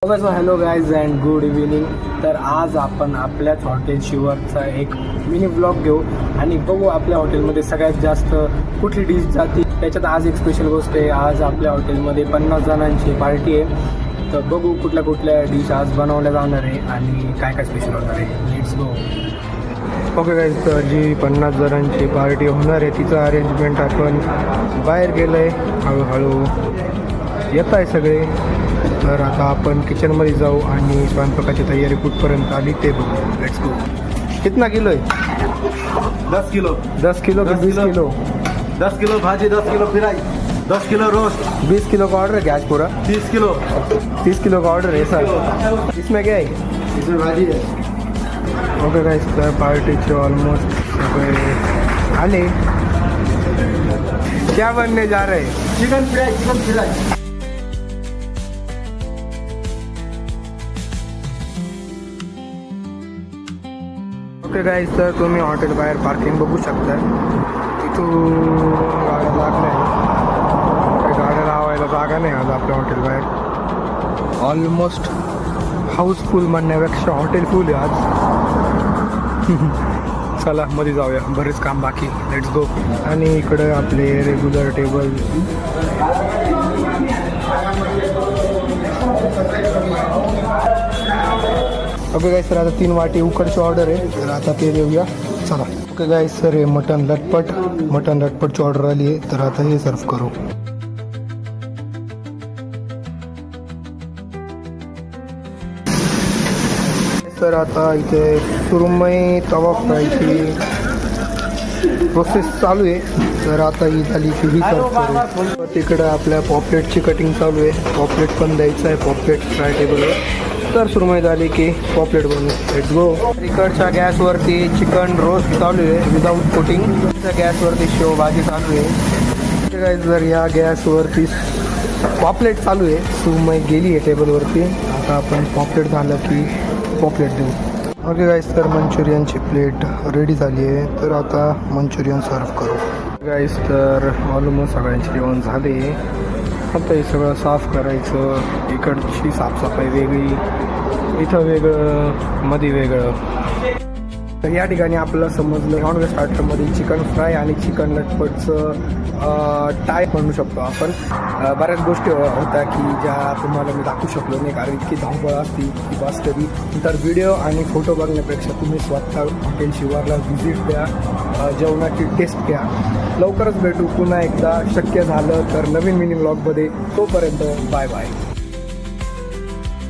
Hello guys and good evening. तर आज आपण आपल्याच हॉटेल शिवरचा एक मिनी ब्लॉग घेऊ आणि बघू आपल्या हॉटेलमध्ये सगळ्यात जास्त कुठली डिश जाते. त्याच्यात आज एक स्पेशल गोष्ट आहे. आज आपल्या हॉटेलमध्ये 50 जणांची पार्टी आहे. तर बघू कुठल्या कुठल्या डिश आज बनवल्या जाणार आहे आणि काय काय स्पेशल होणार आहे. Let's go. ओके गाईज, तर जी 50 जणांची पार्टी होणार आहे तिचं अरेंजमेंट आपण बाहेर गेलं आहे. हळूहळू येत आहे सगळे. तर आता आपण किचनमध्ये जाऊ आणि स्वयंपाकाची तयारी कुठपर्यंत आली ते बघू. Let's go. कितना किलो आहे? 10 किलो 10 किलो कि 20 किलो? 10 किलो भाजी, 10 kilo fry, 10 kilo roast, 20 kilo का ऑर्डर है क्या आज पूरा? 30 किलो 30 किलो का ऑर्डर है सर. इसमें क्या है? इसमें भाजी है. ओके गाइस, तर पार्टीचे ऑलमोस्ट सगळे आले. क्या बनने जा रहे हैं? Chicken fry. ओके गाईज, तर तुम्ही हॉटेल बाहेर पार्किंग बघू शकता. इथून गाड्या लागल्या आहे. गाड्या लावायला जागा नाही आज आपल्या हॉटेल बाहेर. ऑलमोस्ट हाऊसफुल म्हणण्यापेक्षा हॉटेल फुल आहे आज. चला मध्ये जाऊया, बरेच काम बाकी. Let's go. आणि इकडे आपले रेग्युलर टेबल. ओके गाईस, तर आता 3 वाटी उकडची ऑर्डर आहे. तर आता ते देऊया. चला. ओके गाईस, सर हे मटन लटपटची ऑर्डर आली आहे. तर आता हे सर्व करू. सर आता इथे सुरमई तवा फ्रायची प्रोसेस चालू आहे. तर आता ही झाली की ही सर्व करू. तिकडं आपल्या पॉपलेटची कटिंग चालू आहे. पॉपलेट पण द्यायचं आहे. पॉपलेट फ्राय टेबलवर. तर सुरमई झाली की पॉपलेट बनवू. Let's go. इकडच्या गॅसवरती चिकन रोस्ट चालू आहे विदाऊट कोटिंग. त्या गॅसवरती शेव भाजी चालू आहे. जर या गॅसवरती पॉपलेट चालू आहे. सुरमई गेली आहे टेबलवरती. आता आपण पॉपलेट झालं की पॉपलेट देऊ. ओके गाईस, तर मंचुरियनची प्लेट रेडी झाली आहे. तर आता मंचुरियन सर्व करू. गाईस, तर ऑलमोस्ट सगळ्यांचे जेवण झाले. आता हे सगळं साफ करायचं. इकडची साफसफाई वेगळी, इथं वेगळं, मध्ये वेगळं. तर या ठिकाणी आपल्याला समजलं नॉनव्हेज स्टार्टरमध्ये चिकन फ्राय आणि चिकन लटपटचं टाय म्हणू शकतो आपण. बऱ्याच गोष्टी होत्या की ज्या तुम्हाला मी दाखवू शकलो नाही, कारण इतकी धावपळ असती की बस कधी. तर व्हिडिओ आणि फोटो बघण्यापेक्षा तुम्ही स्वतः हॉटेल शिवारला व्हिजिट द्या, जेवणाची टेस्ट घ्या. लवकरच भेटू पुन्हा एकदा, शक्य झालं तर नवीन मिनी ब्लॉगमध्ये. तोपर्यंत बाय बाय.